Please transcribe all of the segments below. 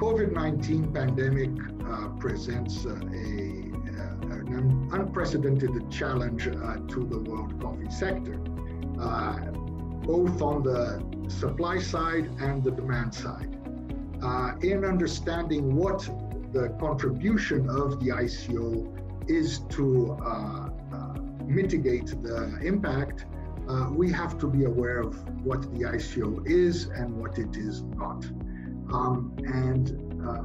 COVID-19 pandemic presents an unprecedented challenge to the world coffee sector, both on the supply side and the demand side. In understanding what the contribution of the ICO is to mitigate the impact, we have to be aware of what the ICO is and what it is not.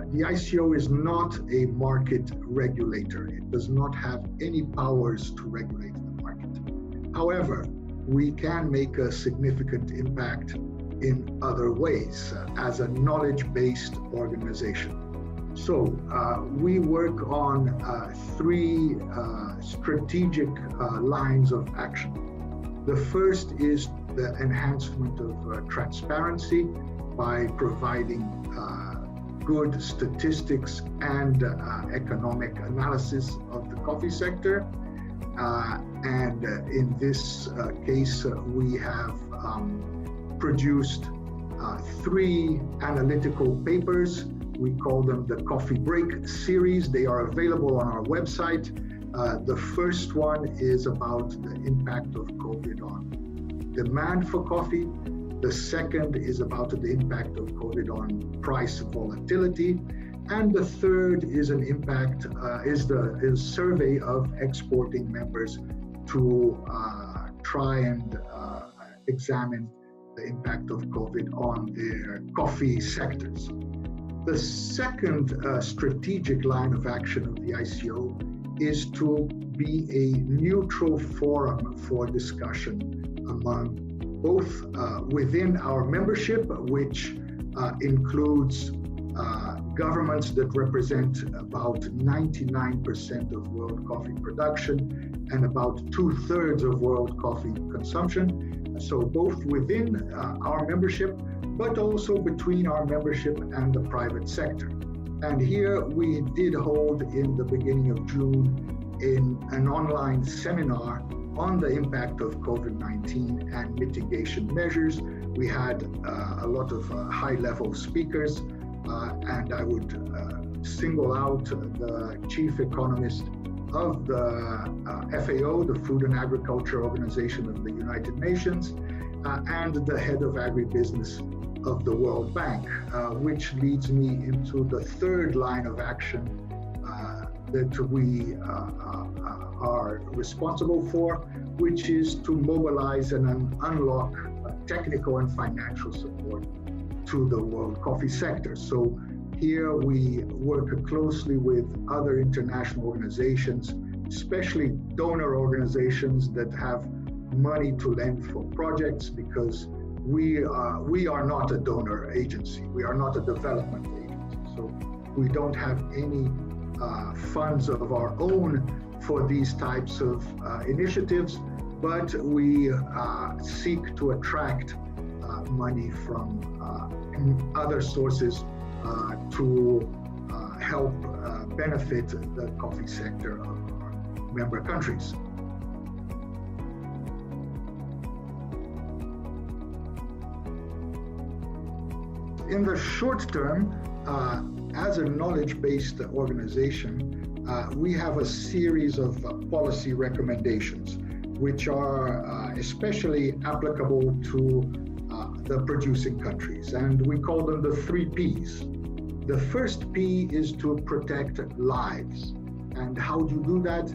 The ICO is not a market regulator. It does not have any powers to regulate the market. However, we can make a significant impact in other ways as a knowledge-based organization. So we work on three strategic lines of action. The first is the enhancement of transparency by providing good statistics and economic analysis of the coffee sector. And in this case, we have produced three analytical papers. We call them the Coffee Break series. They are available on our website. The first one is about the impact of COVID on demand for coffee. The second is about the impact of COVID on price volatility. And the third is an impact, is a survey of exporting members to try and examine the impact of COVID on their coffee sectors. The second strategic line of action of the ICO is to be a neutral forum for discussion among both within our membership, which includes governments that represent about 99% of world coffee production and about 2/3 of world coffee consumption. So both within our membership, but also between our membership and the private sector. And here we did hold in the beginning of June in an online seminar on the impact of COVID-19 and mitigation measures. We had a lot of high-level speakers, and I would single out the chief economist of the FAO, the Food and Agriculture Organization of the United Nations, and the head of agribusiness of the World Bank, which leads me into the third line of action that we are responsible for, which is to mobilize and unlock technical and financial support to the world coffee sector. So here we work closely with other international organizations, especially donor organizations that have money to lend for projects, because we are not a donor agency. We are not a development agency. So we don't have any funds of our own for these types of initiatives, but we seek to attract money from other sources to help benefit the coffee sector of our member countries. In the short term, as a knowledge-based organization, we have a series of policy recommendations, which are especially applicable to the producing countries. And we call them the 3 Ps. The first P is to protect lives. And how do you do that?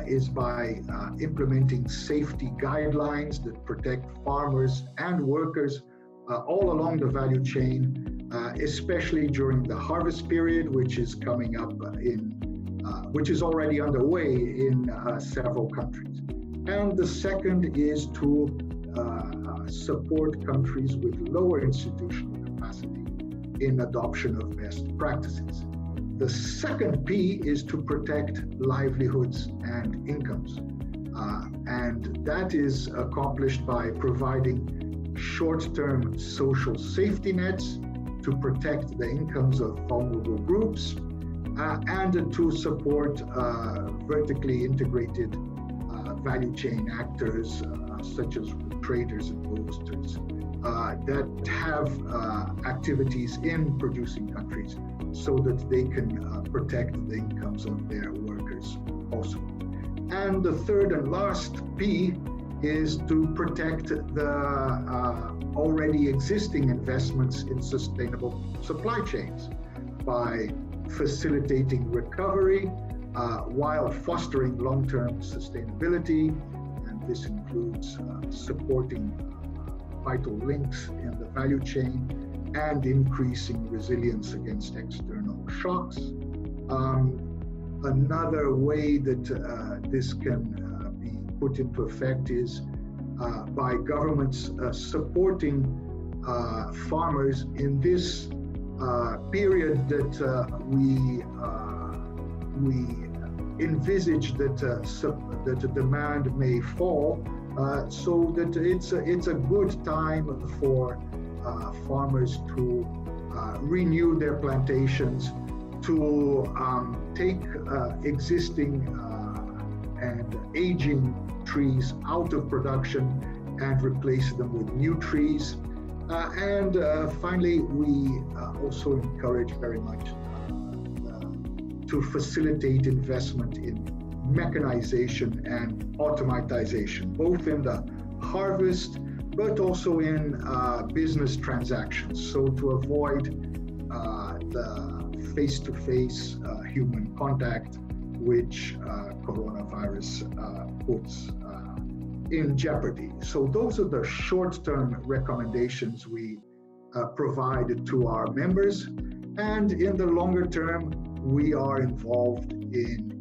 Is by implementing safety guidelines that protect farmers and workers all along the value chain, especially during the harvest period, which is coming up which is already underway in several countries. And the second is to support countries with lower institutional capacity in adoption of best practices. The second P is to protect livelihoods and incomes. And that is accomplished by providing short-term social safety nets to protect the incomes of vulnerable groups and to support vertically integrated value chain actors such as traders and roasters that have activities in producing countries so that they can protect the incomes of their workers also. And the third and last P is to protect the already existing investments in sustainable supply chains by facilitating recovery while fostering long-term sustainability. And this includes supporting vital links in the value chain and increasing resilience against external shocks. Another way that this can be put into effect is by governments supporting farmers in this period that we envisage that the demand may fall, so that it's a good time for farmers to renew their plantations, to take existing and aging trees out of production and replace them with new trees. And finally, we also encourage very much to facilitate investment in mechanization and automatization, both in the harvest, but also in business transactions. So to avoid the face-to-face human contact, which coronavirus puts in jeopardy. So those are the short-term recommendations we provide to our members. And in the longer term, we are involved in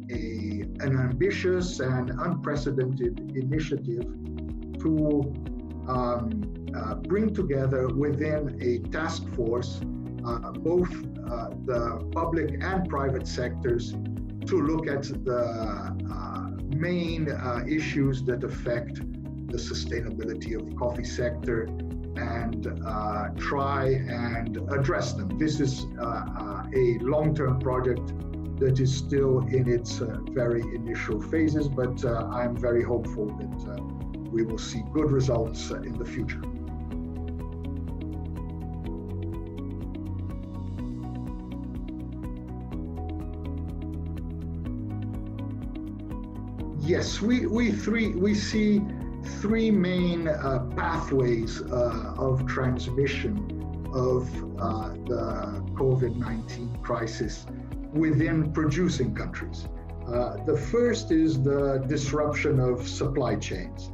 an ambitious and unprecedented initiative to bring together within a task force both the public and private sectors to look at the main issues that affect the sustainability of the coffee sector and try and address them. This is a long-term project that is still in its very initial phases, but I'm very hopeful that we will see good results in the future. Yes, we see three main pathways of transmission of the COVID-19 crisis within producing countries. The first is the disruption of supply chains.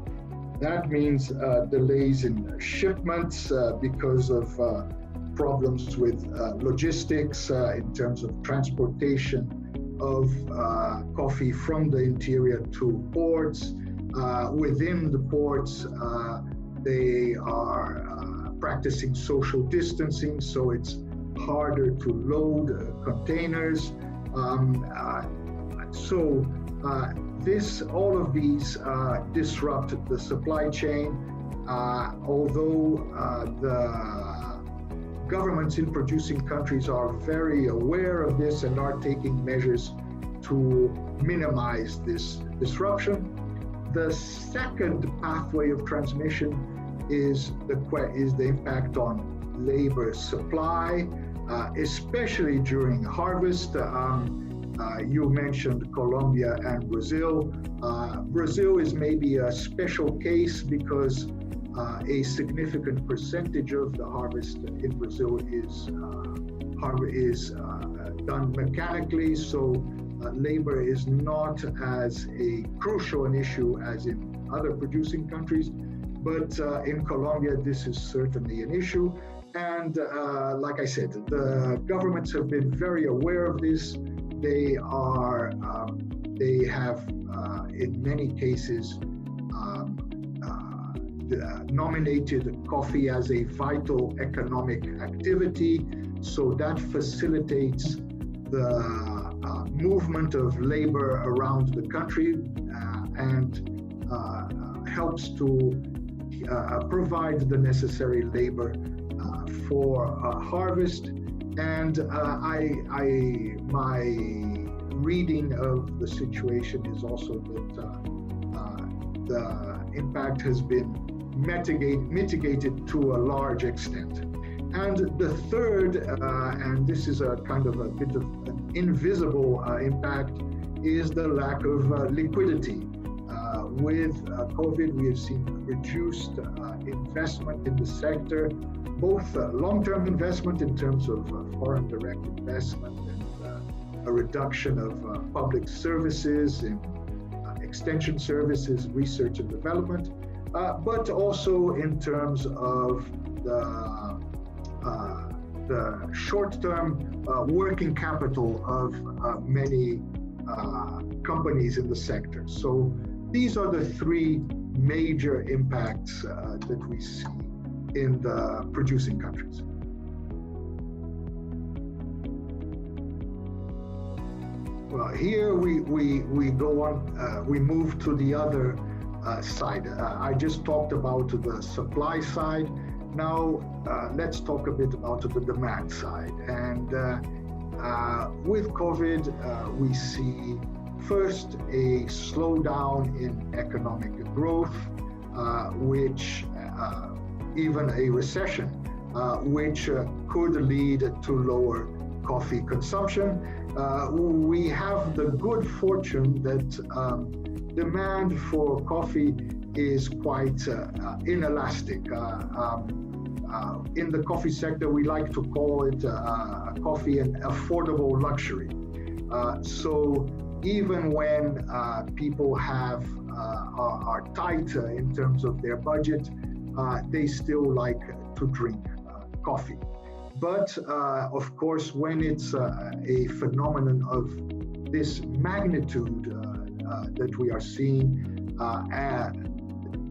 That means delays in shipments because of problems with logistics in terms of transportation of coffee from the interior to ports. Within the ports, they are practicing social distancing, so it's harder to load containers. All of these disrupt the supply chain, although the governments in producing countries are very aware of this and are taking measures to minimize this disruption. The second pathway of transmission is the impact on labor supply, especially during harvest. You mentioned Colombia and Brazil. Brazil is maybe a special case because a significant percentage of the harvest in Brazil is done mechanically, so labor is not as crucial an issue as in other producing countries. But in Colombia, this is certainly an issue. And like I said, the governments have been very aware of this. They have, in many cases, nominated coffee as a vital economic activity. So that facilitates the movement of labor around the country and helps to provide the necessary labor for harvest. And my reading of the situation is also that the impact has been mitigated to a large extent. And the third, and this is a kind of a bit of an invisible impact, is the lack of liquidity. With COVID, we have seen reduced investment in the sector, both long-term investment in terms of foreign direct investment and a reduction of public services in extension services, research and development, but also in terms of the short-term working capital of many companies in the sector. So these are the three major impacts that we see in the producing countries. Well, here we go on, we move to the other side. I just talked about the supply side. Now let's talk a bit about the demand side. And with COVID, we see first a slowdown in economic growth, which even a recession, which could lead to lower coffee consumption. We have the good fortune that demand for coffee is quite inelastic. In the coffee sector, we like to call it coffee an affordable luxury. So even when people are tight in terms of their budget, they still like to drink coffee. But of course, when it's a phenomenon of this magnitude that we are seeing,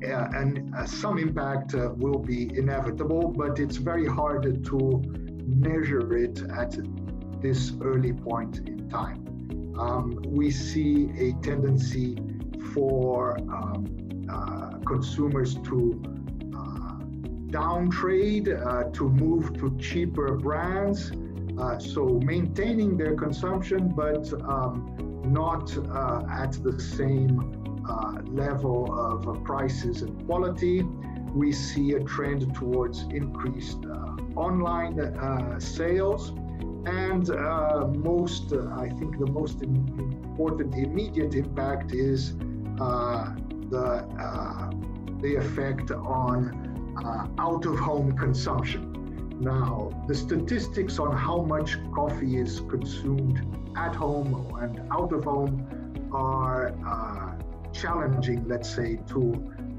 and some impact will be inevitable, but it's very hard to measure it at this early point in time. We see a tendency for consumers to downtrade, to move to cheaper brands, so maintaining their consumption, but not at the same level of prices and quality. We see a trend towards increased online sales, and I think the most important immediate impact is the effect on out-of-home consumption. Now, the statistics on how much coffee is consumed at home and out of home are challenging, let's say, to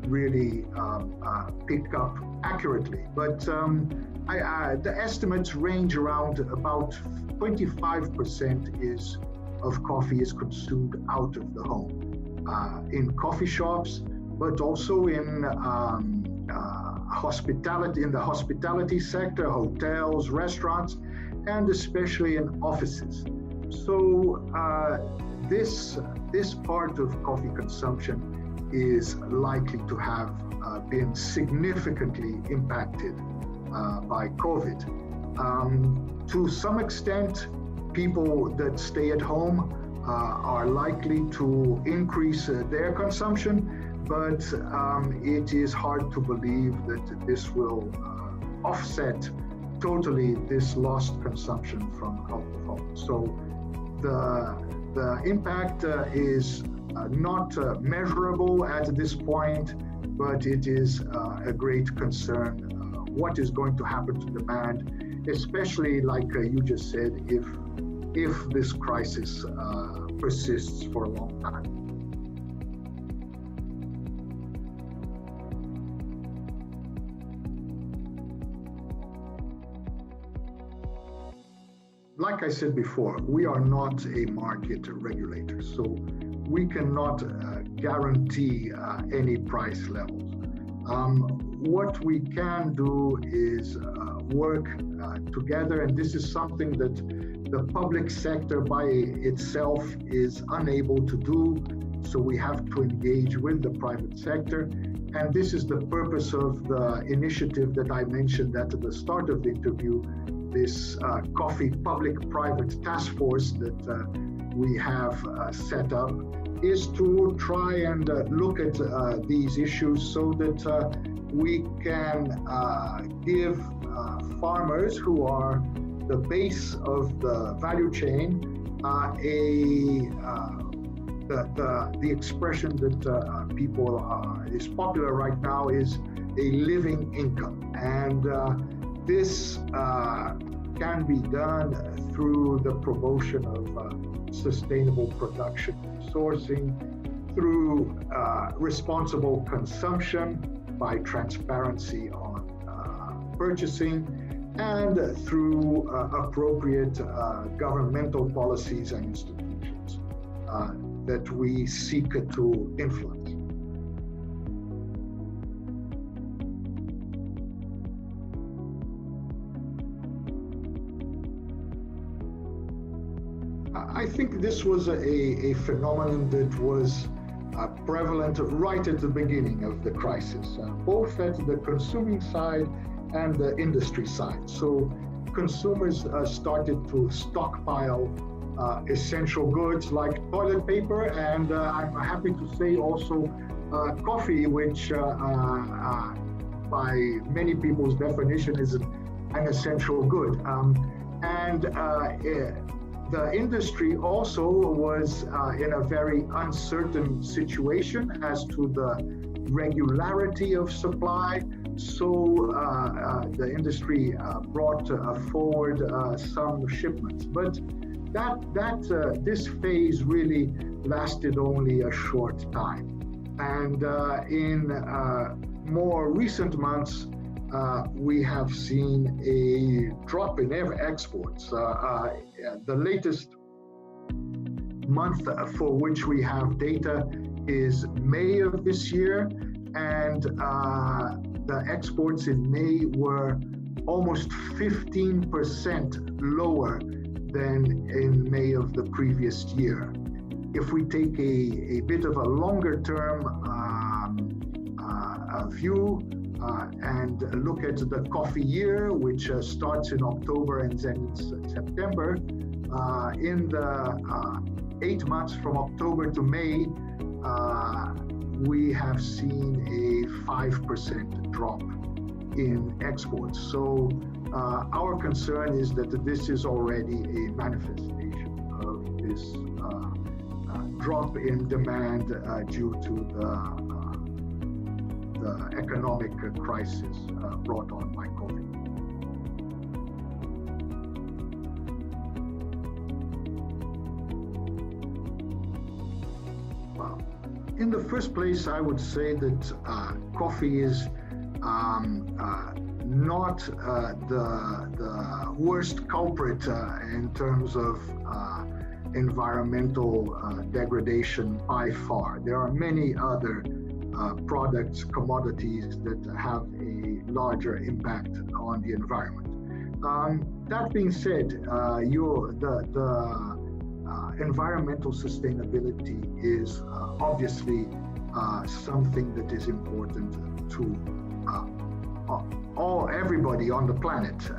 really pick up accurately. But the estimates range around about 25% of coffee is consumed out of the home, in coffee shops, but also in hospitality, in the hospitality sector, hotels, restaurants, and especially in offices. So this part of coffee consumption is likely to have been significantly impacted by COVID. To some extent, people that stay at home are likely to increase their consumption, but it is hard to believe that this will offset totally this lost consumption from out of home. So the impact is not measurable at this point, but it is a great concern. What is going to happen to demand, especially like you just said, if this crisis persists for a long time. Like I said before, we are not a market regulator, so we cannot guarantee any price levels. What we can do is work together, and this is something that the public sector by itself is unable to do, so we have to engage with the private sector. And this is the purpose of the initiative that I mentioned at the start of the interview, this coffee public-private task force that we have set up, is to try and look at these issues so that we can give farmers who are the base of the value chain the expression that people is popular right now is a living income, and this can be done through the promotion of sustainable production and sourcing, through responsible consumption by transparency on purchasing, and through appropriate governmental policies and institutions that we seek to influence. I think this was a phenomenon that was prevalent right at the beginning of the crisis, both at the consuming side and the industry side. So consumers started to stockpile essential goods like toilet paper, and I'm happy to say also coffee, which by many people's definition is an essential good. The industry also was in a very uncertain situation as to the regularity of supply. So the industry brought forward some shipments, but this phase really lasted only a short time. And in more recent months, we have seen a drop in exports. The latest month for which we have data is May of this year, and the exports in May were almost 15% lower than in May of the previous year. If we take a bit of a longer term view and look at the coffee year, which starts in October and ends in September, in the 8 months from October to May, we have seen a 5% drop in exports. So our concern is that this is already a manifestation of this drop in demand due to the economic crisis brought on by COVID. Well, in the first place, I would say that coffee is not the worst culprit in terms of environmental degradation by far. There are many other products, commodities that have a larger impact on the environment. That being said, the environmental sustainability is obviously something that is important to everybody on the planet.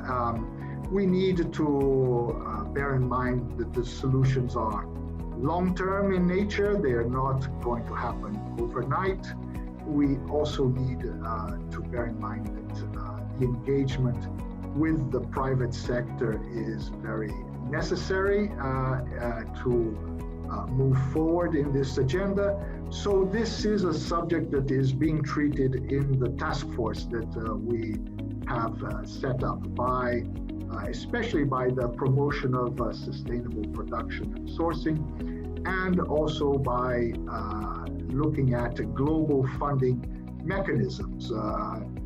We need to bear in mind that the solutions are long-term in nature. They are not going to happen overnight. We also need to bear in mind that the engagement with the private sector is very necessary to move forward in this agenda. So this is a subject that is being treated in the task force that we have set up by especially by the promotion of sustainable production and sourcing, and also by looking at global funding mechanisms.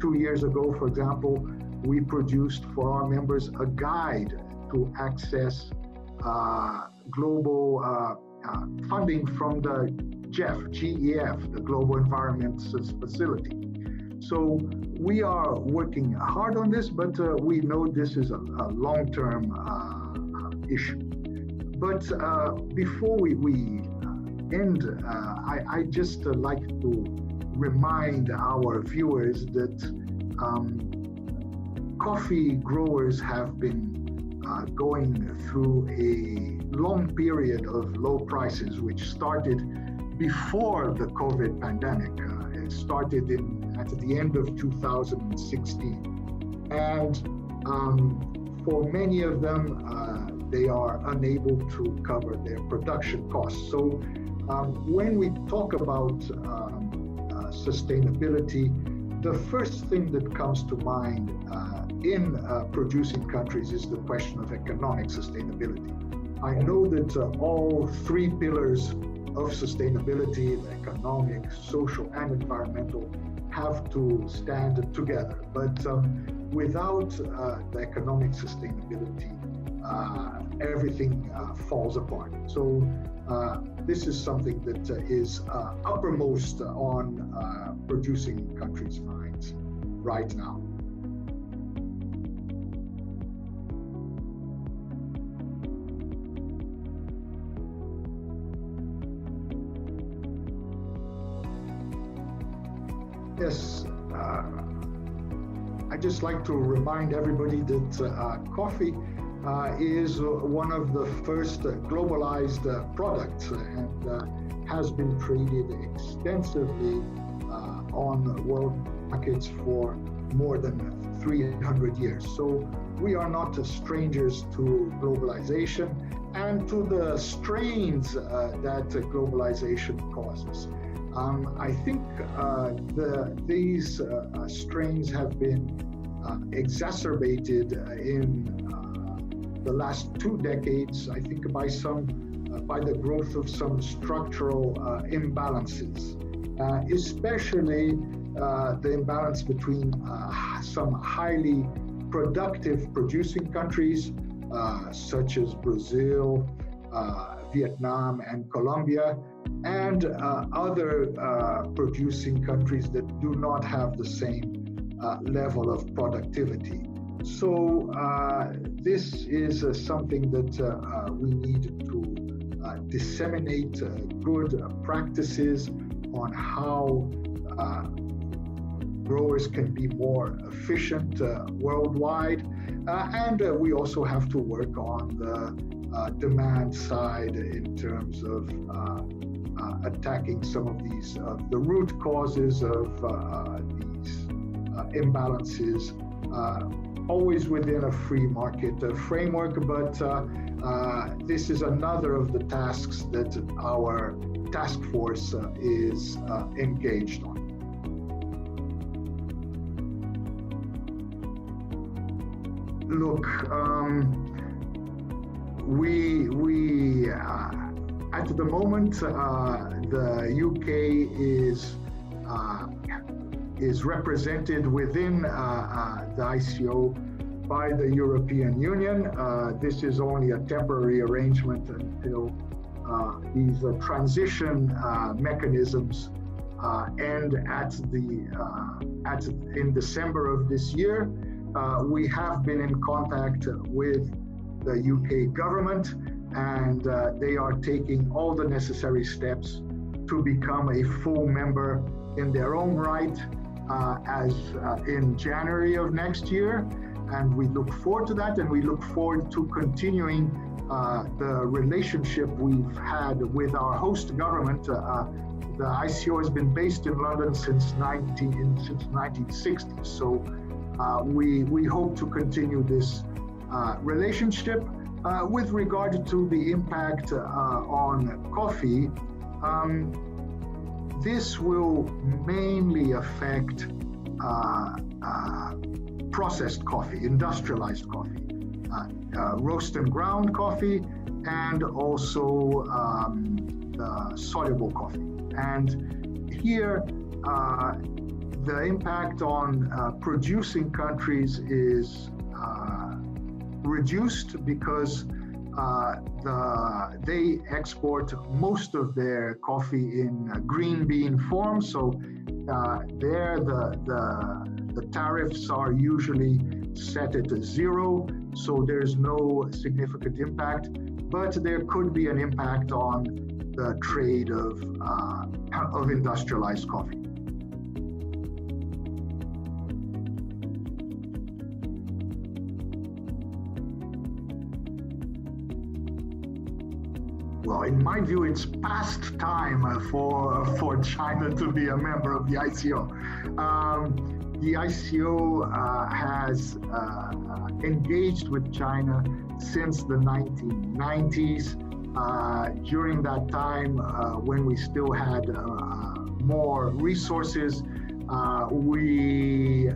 2 years ago, for example, we produced for our members a guide to access global funding from the GEF, the Global Environment Facility. So we are working hard on this, but we know this is a long-term issue. But before we end, I just like to remind our viewers that coffee growers have been going through a long period of low prices, which started before the COVID pandemic. It started at the end of 2016. And for many of them, they are unable to cover their production costs. So when we talk about sustainability, the first thing that comes to mind in producing countries is the question of economic sustainability. I know that all three pillars of sustainability, the economic, social, and environmental, have to stand together. But without the economic sustainability, everything falls apart. So this is something that is uppermost on producing countries' minds right now. Yes, I'd just like to remind everybody that coffee is one of the first globalized products and has been traded extensively on world markets for more than 300 years. So we are not strangers to globalization and to the strains that globalization causes. I think these strains have been exacerbated in the last 2 decades, I think, by the growth of some structural imbalances, especially the imbalance between some highly productive producing countries, such as Brazil, Vietnam, and Colombia, and other producing countries that do not have the same level of productivity. So this is something that we need to disseminate good practices on how growers can be more efficient worldwide. And we also have to work on the demand side in terms of attacking some of these, the root causes of these imbalances, always within a free market framework, but this is another of the tasks that our task force is engaged on. Look, we at the moment, the UK is represented within the ICO by the European Union. This is only a temporary arrangement until these transition mechanisms end in December of this year. We have been in contact with the UK government, and they are taking all the necessary steps to become a full member in their own right as in January of next year. And we look forward to that, and we look forward to continuing the relationship we've had with our host government. The ICO has been based in London since 1960. So we hope to continue this relationship. With regard to the impact on coffee, this will mainly affect processed coffee, industrialized coffee, roast and ground coffee, and also soluble coffee. And here, the impact on producing countries is reduced because they export most of their coffee in green bean form. So there the tariffs are usually set at 0, so there's no significant impact, but there could be an impact on the trade of industrialized coffee. Well, in my view, it's past time for China to be a member of the ICO. The ICO has engaged with China since the 1990s. During that time, when we still had more resources, we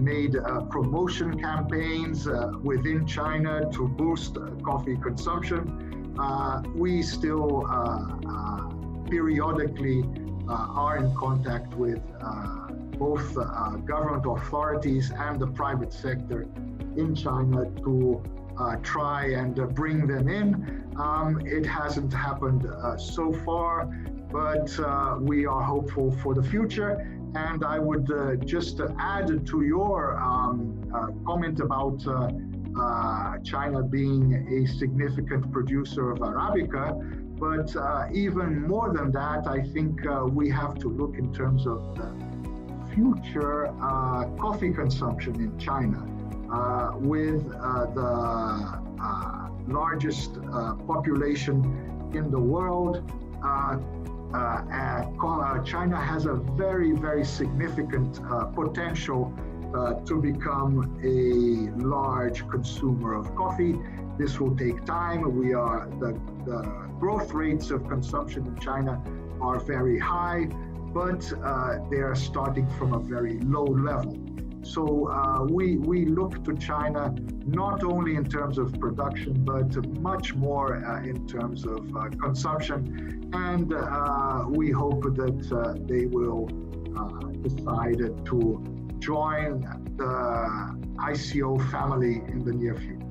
made promotion campaigns within China to boost coffee consumption. We still periodically are in contact with both government authorities and the private sector in China to try and bring them in. It hasn't happened so far, but we are hopeful for the future. And I would just add to your comment about China being a significant producer of Arabica, but even more than that, I think we have to look in terms of the future coffee consumption in China. With the largest population in the world, China has a very, very significant potential to become a large consumer of coffee. This will take time. The growth rates of consumption in China are very high, but they are starting from a very low level. So we look to China not only in terms of production, but much more in terms of consumption. And we hope that they will decide to join the ICO family in the near future.